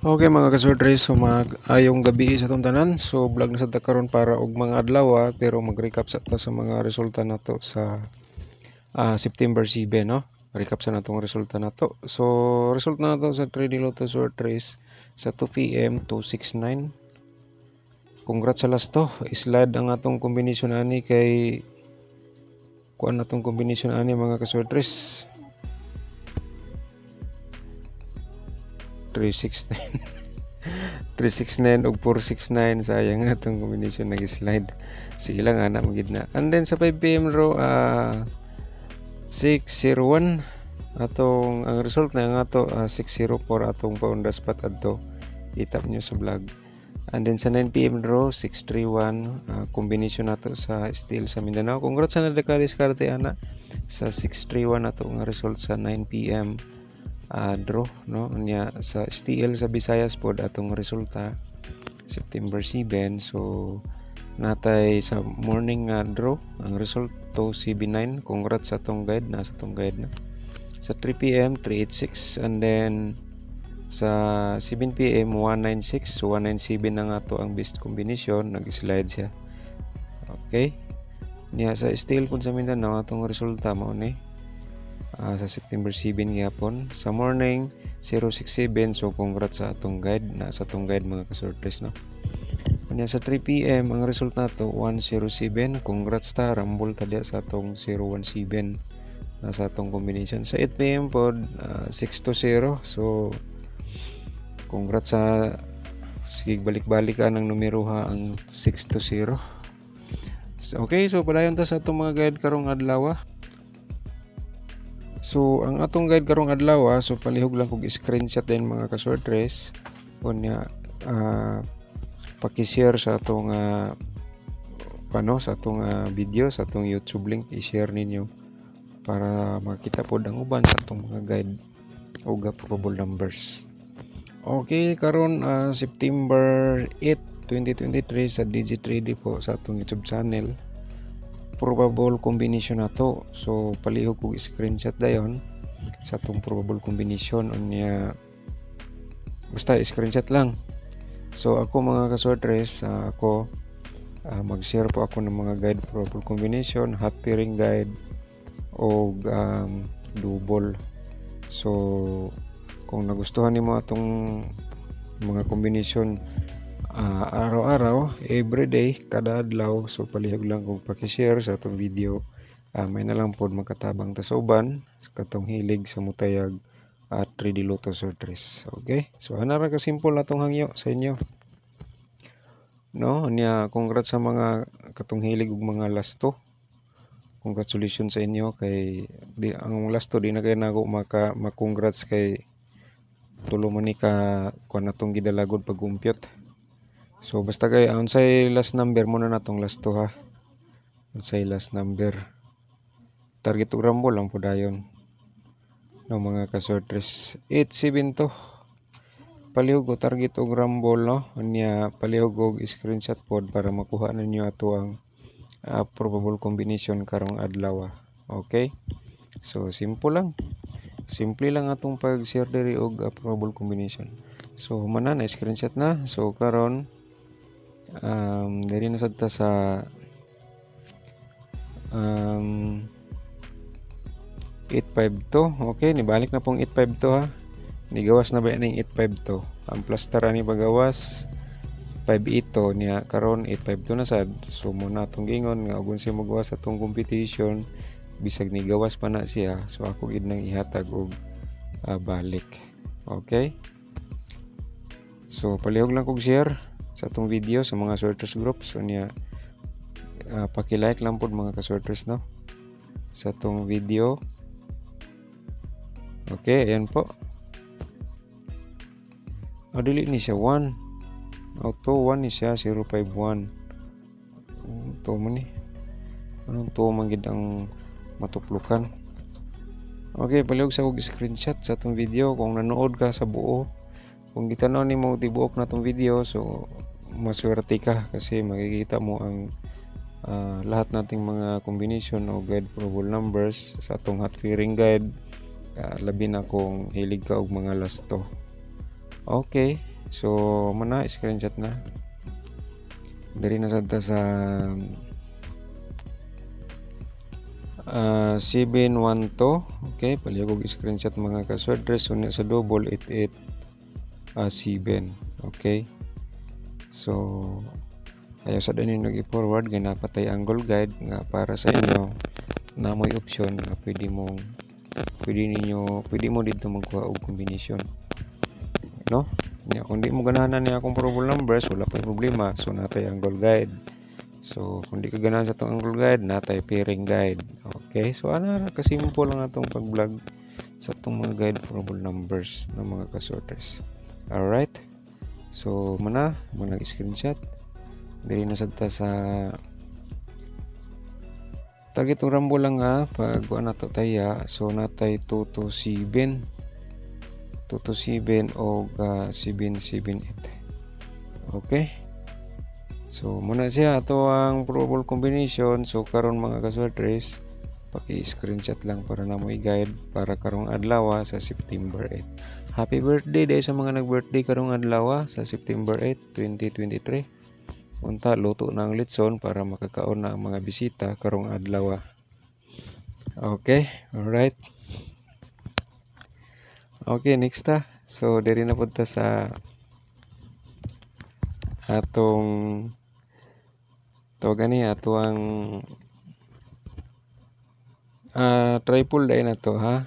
Okay mga kaswerdres, so ayong gabi sa itong tanan. So vlog na sa ta karon para og mga adlaw pero mag-recap sa ta sa mga resulta nato sa September 7, no? Recap sa natong resulta nato. So result nato sa 3D Lotus Sword Race sa 2 PM 269. Congrats sa last to. Slide ang atong kombinasyon ani kay kuan natong kombinasyon ani mga kaswerdres. 369 369 ug 469, sayang atong kombinasyon nag-slide. Sige lang ana magid na. And then sa 5 PM ro 601 atong ang result na nga to 604 atong paundas pat adto. Itap nyo sa vlog. And then sa 9 PM ro 631 kombinasyon nato sa steel sa Mindanao. Congrats sa nadaka-diskarte ana sa 631 nato nga result sa 9 PM. Draw, no, nya sa STL sa Visayas pod atong resulta September 7. So natay sa morning draw ang result to CB9. Congrats sa atong guide, nasa atong guide na sa 3 PM 386. And then sa 7 PM 196. So 197 na nga to ang best combination, nag-slide siya. Okay, nya sa STL pod sa Mindanao atong resulta mao ni sa September 7 gyapon sa morning 067. So congrats sa atong guide, na sa atong guide mga kasortes, no. Kanya sa 3 PM ang result nato 107. Congrats ta, rumble ta dia sa atong 017 na sa atong combination. Sa 8 PM pod 620. So congrats sa sige balik-balik ang numero ha ang 620. So, okay, so padayon ta sa atong mga guide karong adlaw. So ang atong guide karong adlaw so palihog lang kog screenshot din mga kaswordres unya paki-share sa atong sa atong video sa atong YouTube link, i-share ninyo para makita pod ang uban sa atong mga guide ug probable numbers. Okay, karon September 8, 2023 sa Digi3D po sa atong YouTube channel. Probable combination nato. So palihog kog screenshot dayon sa atong probable combination unya basta screenshot lang. So ako mga kaswordres, ako mag-share po ako ng mga guide probable combination, hot pairing guide o double. So kung nagustuhan nimo atong mga combination araw-araw, everyday, kada adlaw, so palihog lang kung paki-share sa atong video. May na lang pod makatabang ta sa uban sa katong hilig sa mutayag 3D Lotus Sword Race. Okay, so ana ra ka simple atong hangyo sa inyo, no. Nya congrats sa mga katong hilig ug mga lasto. Congratulations sa inyo kay ang lasto di na kay nago maka-congrats kay tulo man ni ka kuan natong gidalagod pag-umpyot. So basta kay unsay last number mo na natong last to ha. Unsay last number. Target ug rumble lang po dayon. No mga kasortres. 872. Palihog og target ug rumble, no. Unya palihog og screenshot pod para makuha ninyo ato ang probable combination karong adlaw. Okay? So simple lang. Simple lang atong pag-share diri og probable combination. So humana na screenshot na. So karon diri na sad ta sa 852. Okay, nibalik na pong 852 ha. Nigawas na ba ning 852? Ang plaster ani bagawas 582 niya karon 852 na sad. So muna atong gingon nga ug siya magawas atong competition bisag nigawas pa na siya. So ako gid nang ihatag og balik. Okay? So palihog lang kog share sa atong video sa mga sorters groups unya paki-like lang pod mga ka-sorters, no, sa atong video. Okay, ayan po. Dili ni siya 1. Auto 1 ni siya 051. To man ni. Anong to man gid ang matuplukan. Okay, palihog sa kog screenshot sa atong video kung nanood ka sa buo. Kung gitanaw nimo tibuok na tong video, so maswerte ka kasi makikita mo ang lahat nating mga combination o guide probable numbers sa atong hot pairing guide. Labi na kung hilig ka og mga lasto. Okay, So mana screenshot na diri na sad ta sa 712. Okay, palihog og screenshot mga ka-swordress unya sa double 88 7. Okay, so ayaw sa din nag i-forward nga napatay angle guide nga para sa inyo na may option nga pwede mo dito magkuha og combination, no? Nya kung di mo ganahan ni akong probable numbers, wala pa problema. So natay angle guide. So kung di ka ganahan sa tong angle guide, natay pairing guide. Okay, so ana ra kasimple lang atong pag-vlog sa tong mga guide probable numbers ng mga ka-sorters. Alright, so muna mo nag-screenshot diri na sad ta sa target rambo lang ha pag na to taya. So natay 227 o 778. Okay, so muna siya ato ang probable combination. So karon mga ka-sorters, paki-screenshot lang para na mo i-guide para karong adlaw sa September 8. Happy birthday day sa mga nag-birthday karong adlaw sa September 8, 2023. Unta luto na ang litson para makakaon na ang mga bisita karong adlaw. Okay, alright. Okay, next ta. So diri na punta sa atong ato ang triple day na to ha.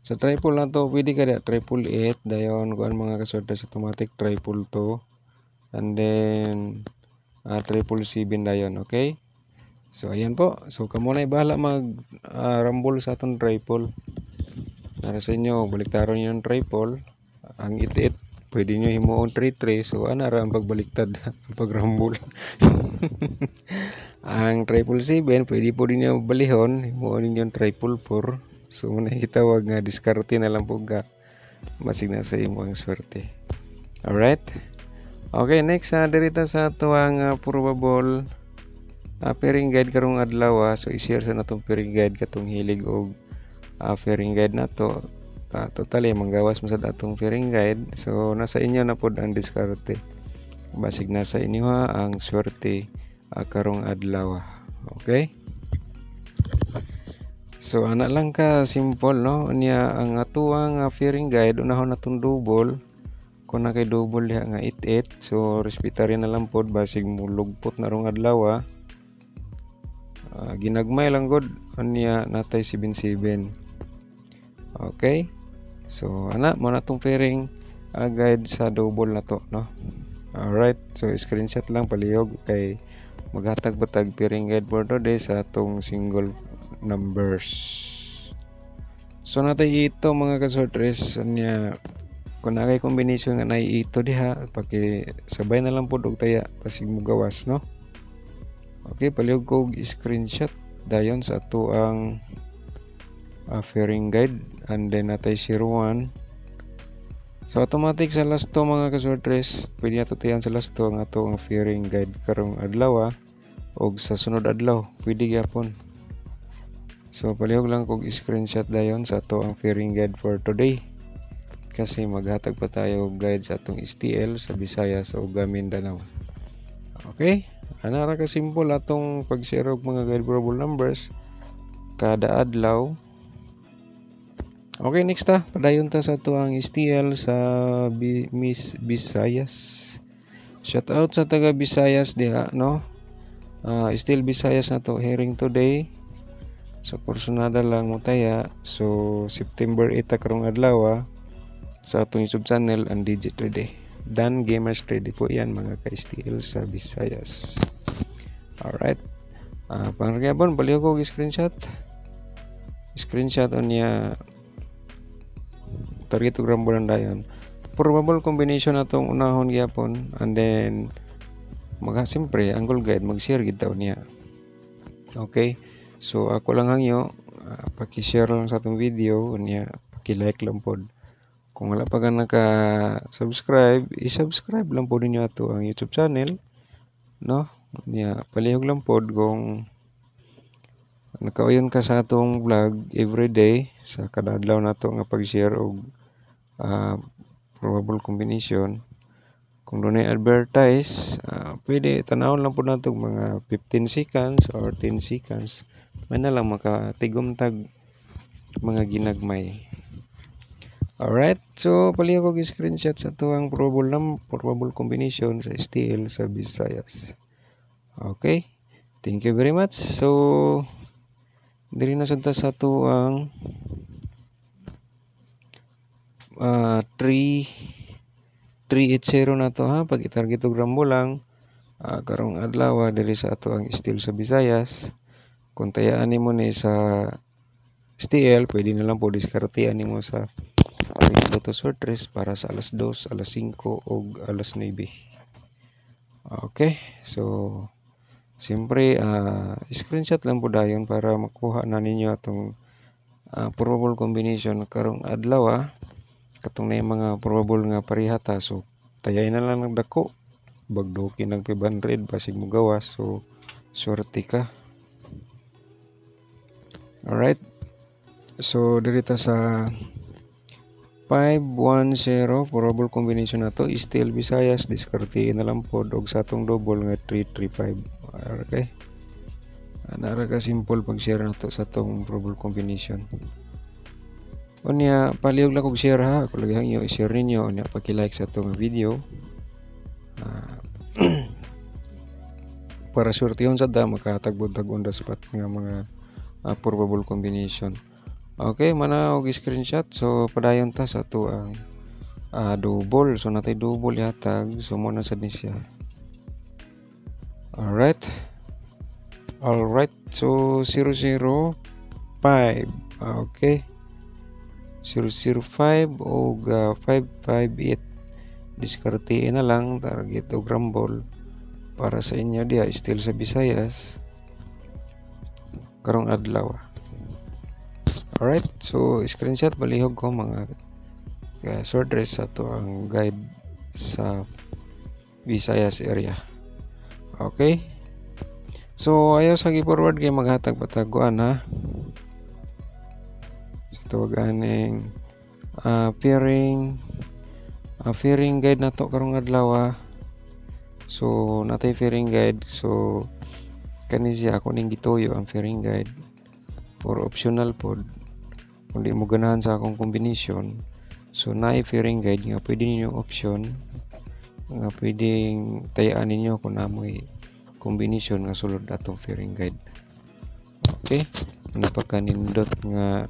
Sa triple na to pwede ka triple 8 dayon kuan mga ka-sorters, automatic triple 2 and then triple 7 dayon. Okay, so ayan po. So kamo na bahala mag rumble sa atong triple. Para sa inyo, baliktaron nyo yung triple. Ang 88, pwede nyo himuon 3-3. So, ana ra ang pagbaliktad, pag-rumble. Ang triple 7, pwede po din nyo balihon. Himuon nyo yung triple 4. So, muna hitawag nga, diskarte na lang po ka. Masig na sa imo ang swerte. Alright? Okay, next, dirita sa ito ang probable pairing guide karong adlaw. So, i-share sa natong pairing guide katong hilig og pairing guide na to. Totally manggawas mo sa atong pairing guide. So nasa inyo na pod ang diskarte, basig nasa inyo ang swerte karong adlaw. Okay, so ana lang ka simple, no? Unya ang atuang pairing guide unahon natong double. Kung na kay double diha nga 88, so respetary na lang pod basig mulugpot na rong adlaw. Ginagmay lang god unya natay 77. Okay, so ana mo na tong pairing guide sa double na to, no? Alright, so screenshot lang palihog kay maghatag-batag pairing guide for today sa atong single numbers. So natay ito mga ka-sorters, nya kung nakay combination nga nay ito diha, paki sabay na lang pud og taya pasig mo gawas, no? Okay, palihog ko screenshot dayon sa ato ang pairing guide and then natay 01. So automatic sa last to mga ka-sorters, pwede nato tayan sa last to ang ato ang pairing guide karong adlaw o sa sunod adlaw pwede gyapon. So palihog lang kog screenshot dayon sa ato ang pairing guide for today kasi maghatag pa tayo guide sa atong STL sa Visayas o Mindanao. Okay, ana ra ka simple atong pag-share og mga guide probable numbers kada adlaw. Okay, next padayon ta sa ato ang STL sa Visayas. Shout out sa taga Visayas diha, no? Still Visayas na to hearing today. So personada lang mo taya. So September 8 karong adlaw sa atong YouTube channel ang Digit Ready. Dan Gamers Ready po yan mga ka-STL sa Visayas. Alright. Pangyabon baliw ko screenshot on niya target og rumble dayon. Probable combination atong unahon gyapon and then siyempre angle guide mag-share gid taon niya. Okay, so ako lang hangyo paki-share lang sa atong video niya, paki-like lang pod. Kung wala pa ka naka-subscribe, i-subscribe lang po ninyo ato ang YouTube channel, no? Niya palihog lang pod kung nakauyon ka sa atong vlog everyday sa kada adlaw nato nga pag-share og probable combination. Kung doon ay advertise, pwede tanawon lang po nato mga 15 seconds or 10 seconds. May na lang makatigumtag mga ginagmay. Alright, so paliho ko screenshot sa tuwang probable combination sa STL sa Visayas. Okay, thank you very much. So, diri na sa tuwang 380 na to ha, pag itarget og rambo lang. Karong adlaw diri sa ato ang STL sa Visayas. Kung tayaan nimo ni sa STL, pwede na lang po diskartean nimo sa Loto Sortres para sa alas 2, alas 5 o alas 9. Okay, so siyempre screenshot lang po dayon para makuha na ninyo atong probable combination karong adlaw katong na mga probable nga parihata. So tayay na lang nagdako bagdoki ng 500 basig mo gawas, so swerte ka. Alright, so dirita sa 510 probable combination na to STL Visayas, diskartein na lang po og sa atong double nga 335. Okay, nara ka simple pag share na to sa atong probable combination. Unya palihog lang kog share ha, ako lagi hangyo i-share ninyo, unya paki-like sa atong video para surtihon sa da makatagbod-tag on the spot nga mga probable combination. Okay, mana og screenshot. So padayon ta sa ato ang double. So natay double yatag, so mo na sad ni siya. Alright, so 005. Okay, 005 o 558. Diskartein na lang target og rumble para sa inyo diha STL sa Visayas karong adlaw. Alright, so screenshot balihog ko mga sorters sa to ang guide sa Visayas area. Okay, so ayaw sa gi-forward kay maghatag pataguan ha. So ganing fairing guide na to karong adlaw. So natay fairing guide, so kani siya ako ning gituyo ang fairing guide for optional pod. Kung di mo ganahan sa akong combination, so naay fairing guide nga pwede ninyo option nga pwedeng tayaan ninyo kung namoy combination nga sulod atong fairing guide. Okay, napagkanindot nga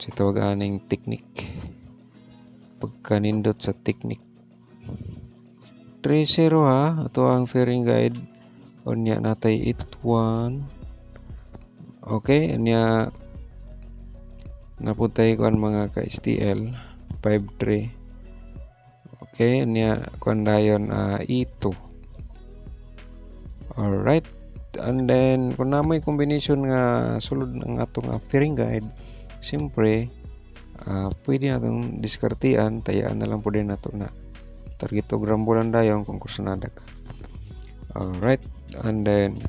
si tawag aning technique, pagkanindot sa technique 30 ha ato ang fairing guide. Unya natay 81. Okay, unya napuntay ko ang mga ka-STL 53. Okay, niya kuan dayon E2. Alright, and then kung namoy combination nga sulod ng atong fairing guide, siyempre pwede natong diskartean, tayaan na lang po din nato na target og rambulan dayon kung kursunada ka. Alright, and then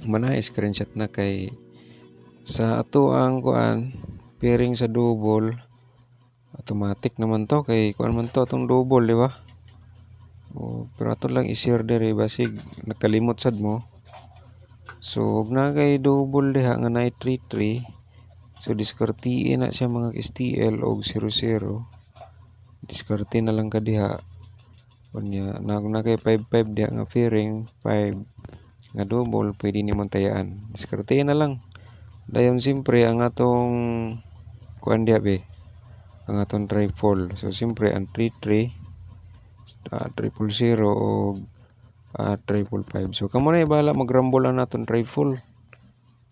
mana screenshot na kay sa ato ang kuan pairing sa double, automatic naman to kay kuan man to atong double, di ba? Pero ato lang i-share diri basig nakalimot sad mo. So ug na kay double diha nga nay 33, so diskartein na siya mga STL og 00. Diskarte na lang ka diha. Unya na kay 55 diha nga pairing 5 nga double, pwede nimong tayaan. Diskartein na lang. Dayon siyempre ang atong kuan diha be, ang atong triple. So siyempre ang 33 000 o 555. So kamo na bahala magrumble ang atong triple,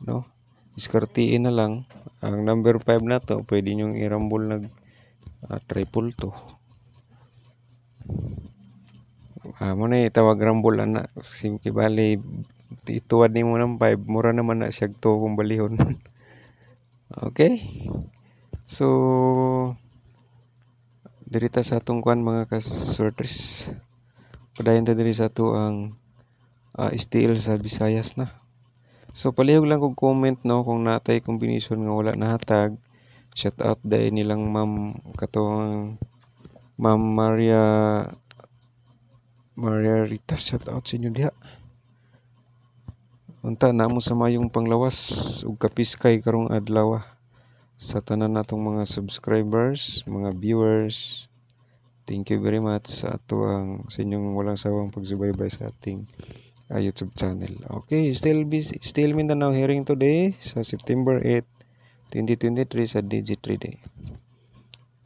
no? Diskartein na lang ang number 5 na to, pwede nyong i-rumble nag triple to. Mo na itawag rumble na simple bali ituwad nimo ng 5, mura naman na siya to kung balihon. Okay, so dirita sa atong kuan mga ka-sorters, padayon ta diri sa ato ang STL sa Visayas na. So palihog lang kog comment no kung natay combination nga wala nahatag, Shout out day nilang ma'am katong Ma'am Maria Rita, shout out sa inyo diha. Unta namo sa mayong panglawas ug kapiskay karong adlaw sa tanan natong mga subscribers, mga viewers. Thank you very much sa atuang sa inyong walang sawang pagsubaybay sa ating YouTube channel. Okay, still Mindanao hearing today sa September 8, 2023 sa DG3 Day.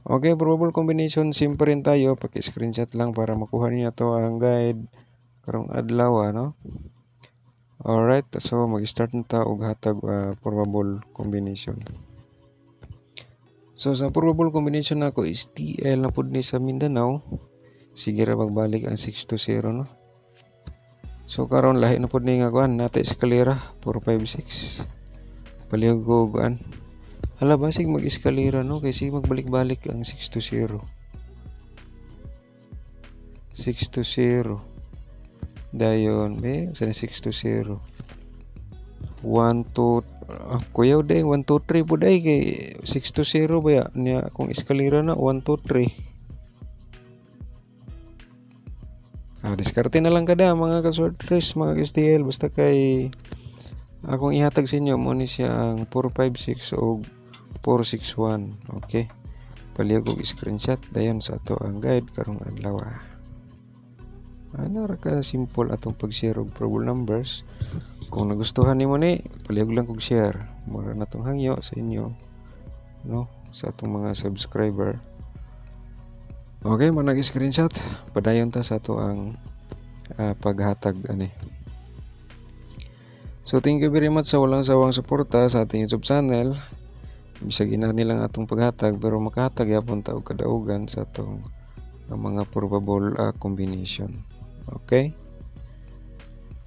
Okay, probable combination simple rin tayo. Paki-screenshot lang para makuha niyo to ang guide karong adlaw, no? Alright, so mag-start na ta og hatag probable combination. So sa probable combination nako is TL na pud ni sa Mindanao. Sige ra magbalik ang 620, no? So karon lahi na pud ni nga kuan nata eskalera 456. Palihog ko kuan. Hala basig mag-eskalera, no, kay sige magbalik-balik ang 620. 620. Dayon, sa 620. 1 2 kuyaw day 1 2 3 pud ay kay 620 ba ya niya kung eskalera na 1 2 3. Diskarte na lang kada mga ka-sortress, mga STL, basta kay akong ihatag sa inyo mo ni siya ang 456 o 461. Okay, palihog og screenshot dayon sa ato ang guide karong adlaw. Ana ra ka simple atong pag-share og probable numbers. Kung nagustuhan nimo ni, palihog lang kog share. Mura na tong hangyo sa inyo, no, sa atong mga subscriber. Okay, mo nag-screenshot, padayon ta sa ato ang paghatag ani. So thank you very much sa walang sawang suporta sa ating YouTube channel. Bisag ina nilang atong paghatag pero makahatag yapon ta og kadaugan sa atong mga probable combination. Okay?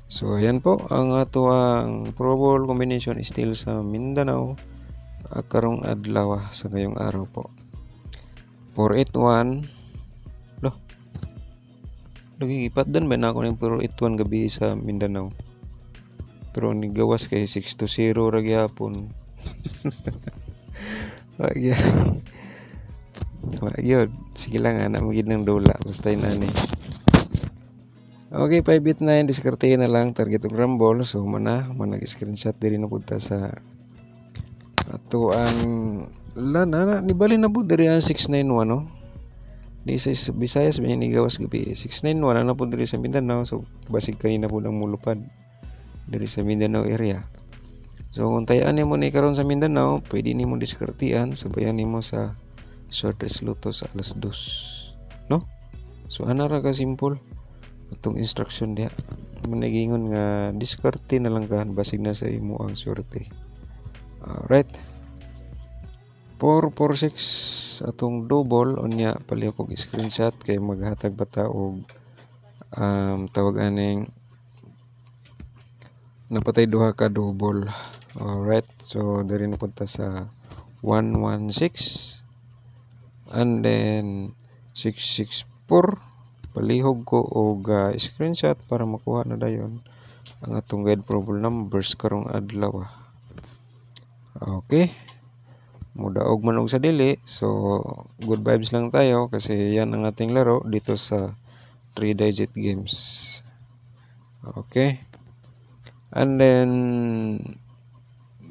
So ayan po ang ato ang probable combination still sa Mindanao karong adlaw sa ngayong araw po. 481. Loh. Lagi ipatdan ba na ako ng 481 gabi sa Mindanao. Pero ni gawas kay 620 ra gyapon. Yun, sige lang anak magid ng dula basta inani. Okay, 589 diskarte na lang target og rumble. So nag-screenshot diri na pud ta sa ato ang lana ni bali na pud diri ang 691, no. Di sa Visayas ba ni gawas gabi 691 na pud diri sa Mindanao. So basig kanina pud ang mulupad diri sa Mindanao area. So kung tayaan nimo ni karon sa Mindanao, pwede nimo diskartean sabayan nimo sa shortest luto sa alas 2, no? So ana ra ka simple atong instruction diha. Managingon nga diskarte na lang ka basig na sa imo ang swerte. Alright. 446 atong double unya palihog og screenshot kay maghatag bata og tawag aning napatay duha ka double. Alright, so diri na punta sa 116 and then 664. Palihog ko og screenshot para makuha na dayon ang atong guide probable numbers karong adlaw. Okay, mudaog man og sa dili, so good vibes lang tayo kasi yan ang ating laro dito sa 3-digit games. Okay, and then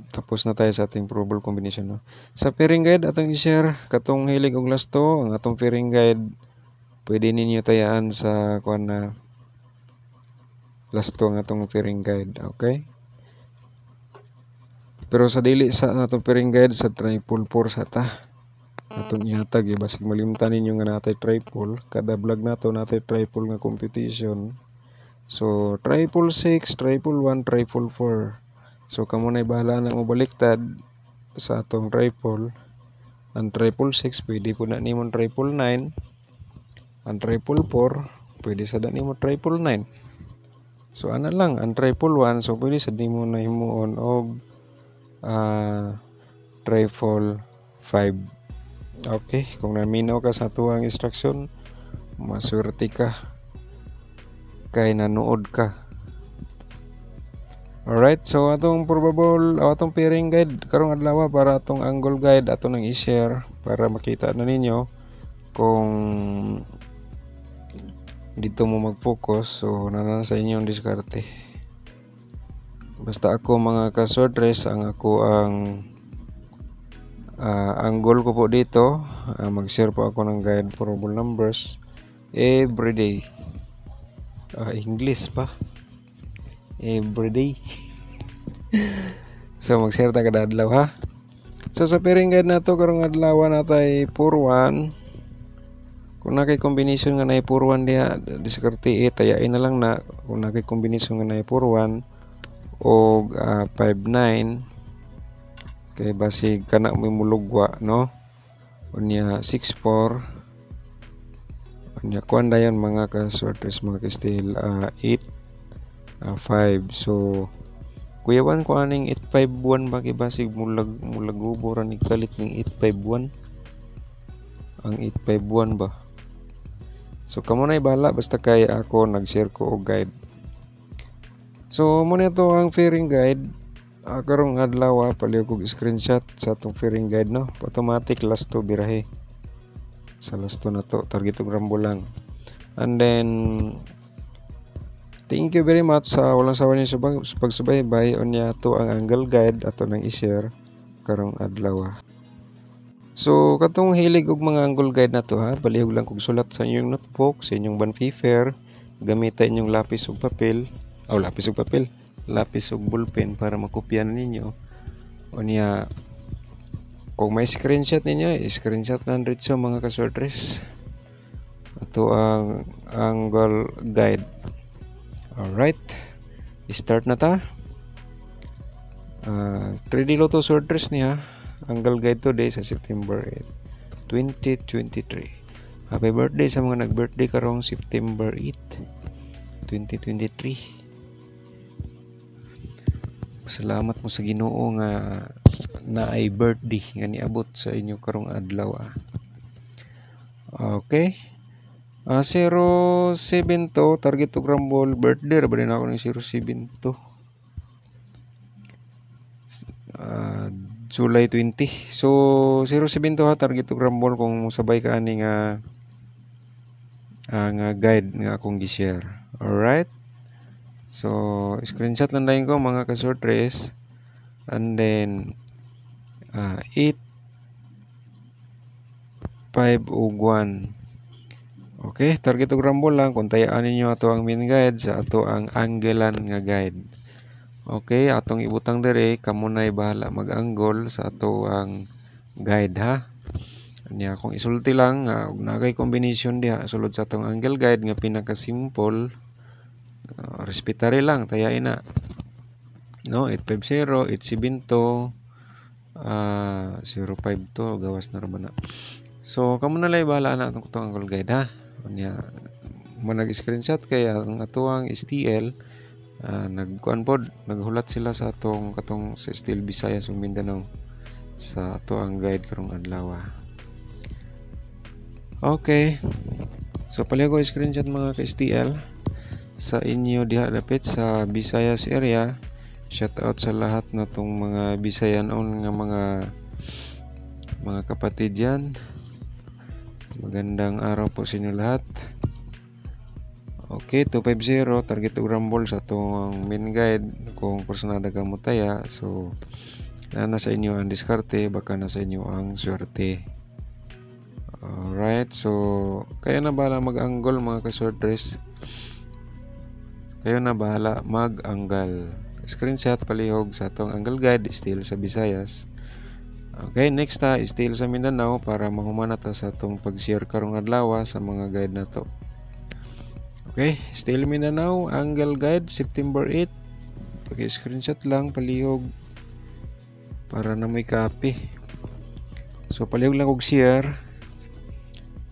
tapos na tayo sa ating probable combination, no? Sa pairing guide atong i-share katong hilig og lasto ang atong pairing guide. Pwede ninyo tayaan sa kuan na lasto ang atong pairing guide, okay? Pero sa dili sa atong pairing guide sa triple 4 sa ta atong ihatag basig malimtan ninyo nga natay triple kada vlog nato natay triple nga competition. So triple 6, triple 1, triple 4. So kamo nay bahala na mo baliktad sa atong triple. Ang triple 6 pwede po na nimo triple 9. Ang triple 4 pwede sa da nimo triple 9. So ana lang ang triple 1 so pwede sa nimo na himuon og triple 5. Okay, kung naminaw ka sa tuwang instruction, maswerte ka kay nanood ka. Alright, so atong probable atong pairing guide karong adlaw para atong angle guide ato nang i-share para makita na ninyo kung dito mo mag-focus. So nanan sa inyo ang diskarte. Basta ako mga ka-sword race ang ako ang angle ko po dito. Mag-share po ako ng guide probable numbers every day. English pa. Everyday. So mag-share ta kada adlaw ha. So sa pairing guide nato karong adlaw natay 4-1. Kung nakay combination nga nay 4-1 diha, diskarte tayain na lang na kung nakay combination nga nay 4-1 o 5-9 kay basig kana mo mulugwa no. Unya 6-4. Unya kuan dayon mga ka-sword race mga ka-steel 8-5. So kuyawan ko aning 851 ba kay basig mulagubo ra ni kalit ning 851. Ang 851 ba. So kamo nay bala basta kay ako nag-share ko og guide. So mo to ang pairing guide. Karong adlaw palihog og screenshot sa atong pairing guide no. Automatic last 2 birahe. Sa last 2 na to target og rambo lang. And then thank you very much sa walang sawa niyo sa pagsubaybay unya to ang angle guide ato nang i-share karong adlaw. So katong hilig og mga angle guide na to ha, palihog lang kog sulat sa inyong notebook, sa inyong bond paper, gamitan inyong lapis ug papel, lapis ug ballpen para makopyahan ninyo. Unya kung may screenshot ninyo, screenshot na diretso mga ka-sortress. Ato ang angle guide. Alright, start na ta. 3D Lotto sortress niya. Angle guide today sa September 8, 2023. Happy birthday sa mga nag-birthday karong September 8, 2023. Pasalamat mo sa Ginoo nga naay birthday nga niabot sa inyo karong adlaw. Okay. 072 target to rumble birthday ra ba din ako ng 072. July 20. So 072 target to rumble kung sabay ka ani nga guide nga akong gi-share. Alright. So screenshot lang dayon ko mga ka-short race. And then 8 5 ug 1. Okay, target og rumble lang kung tayaan ninyo ato ang main guide sa ato ang anglean nga guide. Okay, atong ibutang dire kamo nay bahala mag-angle sa ato ang guide ha. Anya kung isulti lang ug nagay combination diha sulod sa atong angle guide nga pinaka simple, respetare lang tayain na. No, 850, 872, 052 gawas na ra ba na. So kamo na lay bahala na atong angle guide ha. Anya mo nag-screenshot kay ang atuang STL naghulat sila sa atong katong sa STL Visayas ug Mindanao sa ato ang guide karong adlaw. Okay. So palihog ko screenshot mga ka-STL sa inyo diha dapit sa Visayas area. Shout out sa lahat natong mga Bisayanon nga mga kapatid diyan. Magandang araw po sa inyo lahat. Okay, 250 target og rumble sa atong main guide kung personada ka mo taya. So nasa inyo ang diskarte, baka nasa inyo ang swerte. Alright, so kayo na bahala mag-angle mga ka-short race. Kayo na bahala mag-angle. Screenshot palihog sa atong angle guide still sa Visayas. Okay, next still sa Mindanao para mahumana ta sa atong pag-share karong adlaw sa mga guide na to. Okay, still Mindanao, angle guide, September 8. Pag-screenshot lang, palihog para na may copy. So, palihog lang kong share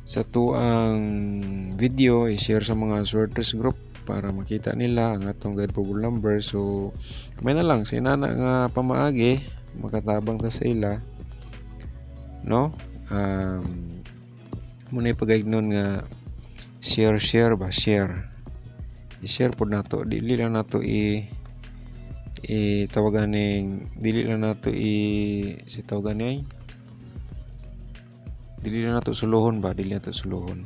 sa tuang video, i-share sa mga sorters group para makita nila ang atong guide probable number. So, may na lang, sa inana nga pamaagi, makatabang ta sa ila. No? Muna ipag-ignon nga share ba share i-share po nato dili lang nato tawagan ning dili lang nato si tawagan ni dili lang nato suluhon ba, dili nato suluhon.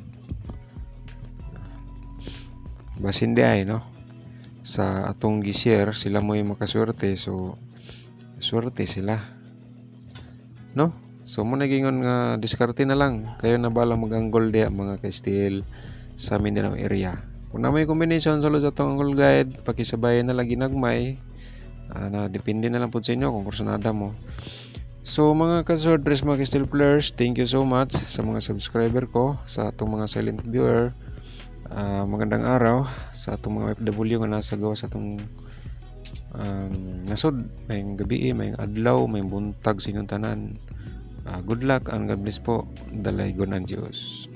Basin di ay no. Sa atong gi-share sila mo yung makaswerte, so swerte sila. No? So mo nagingon nga diskarte na lang. Kayo na balang mag-anggol diya mga ka-steel sa Mindanao area. Kung na may combination sulod sa atong angle guide, pakisabayan na lagi nagmay. Na depende na lang po sa inyo kung kursunada mo. So mga ka-sworders, mga ka-steel players, thank you so much sa mga subscriber ko, sa atong mga silent viewer. Magandang araw sa atong mga FW nga nasa gawa sa atong nasod, may gabi, may adlaw, may buntag sa inyong tanan. Good luck and God bless po. Dalaygon ang Diyos.